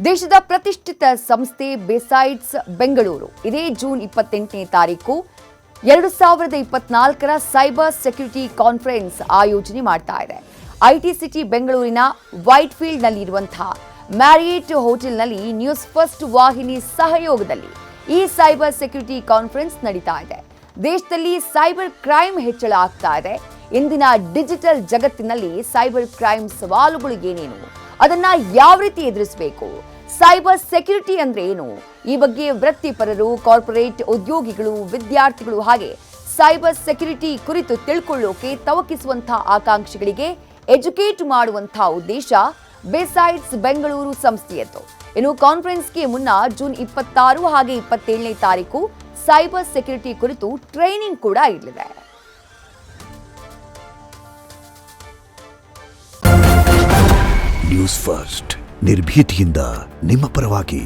ದೇಶದ ಪ್ರತಿಷ್ಠಿತ ಸಂಸ್ಥೆ ಬೆಸೈಡ್ಸ್ ಬೆಂಗಳೂರು ಇದೇ ಜೂನ್ 28ನೇ ತಾರೀಕು 2024ರ ಸೈಬರ್ ಸೆಕ್ಯೂರಿಟಿ ಕಾನ್ಫರೆನ್ಸ್ ಆಯೋಜನೆ ಮಾಡ್ತಾ ಇದೆ. ಐಟಿ ಸಿಟಿ ಬೆಂಗಳೂರಿನ ವೈಟ್ ಫೀಲ್ಡ್ ನಲ್ಲಿ ಇರುವಂತಹ ಮ್ಯಾರಿಯಟ್ ಹೋಟೆಲ್ನಲ್ಲಿ ನ್ಯೂಸ್ ಫಸ್ಟ್ ವಾಹಿನಿ ಸಹಯೋಗದಲ್ಲಿ ಈ ಸೈಬರ್ ಸೆಕ್ಯೂರಿಟಿ ಕಾನ್ಫರೆನ್ಸ್ ನಡೀತಾ ಇದೆ. ದೇಶದಲ್ಲಿ ಸೈಬರ್ ಕ್ರೈಮ್ ಹೆಚ್ಚಳ ಆಗ್ತಾ ಇದೆ. ಇಂದಿನ ಡಿಜಿಟಲ್ ಜಗತ್ತಿನಲ್ಲಿ ಸೈಬರ್ ಕ್ರೈಮ್ ಸವಾಲುಗಳು ಏನೇನು, ಅದನ್ನ ಯಾವ ರೀತಿ ಎದುರಿಸಬೇಕು, ಸೈಬರ್ ಸೆಕ್ಯೂರಿಟಿ ಅಂದ್ರೆ ಏನು, ಈ ಬಗ್ಗೆ ವೃತ್ತಿಪರರು, ಕಾರ್ಪೊರೇಟ್ ಉದ್ಯೋಗಿಗಳು, ವಿದ್ಯಾರ್ಥಿಗಳು ಹಾಗೆ ಸೈಬರ್ ಸೆಕ್ಯೂರಿಟಿ ಕುರಿತು ತಿಳ್ಕೊಳ್ಳೋಕೆ ತವಕಿಸುವಂತಹ ಆಕಾಂಕ್ಷಿಗಳಿಗೆ ಎಜುಕೇಟ್ ಮಾಡುವಂತಹ ಉದ್ದೇಶ ಬೆಸೈಡ್ಸ್ ಬೆಂಗಳೂರು ಸಂಸ್ಥೆಯದ್ದು. ಇನ್ನು ಕಾನ್ಫರೆನ್ಸ್ಗೆ ಮುನ್ನ ಜೂನ್ 26 ಹಾಗೆ 27ನೇ ತಾರೀಕು ಸೈಬರ್ ಸೆಕ್ಯೂರಿಟಿ ಕುರಿತು ಟ್ರೈನಿಂಗ್ ಕೂಡ ಇರಲಿದೆ. ನ್ಯೂಸ್ ಫಸ್ಟ್ ನಿರ್ಭೀತಿಯಿಂದ ನಿಮ್ಮ ಪರವಾಗಿ.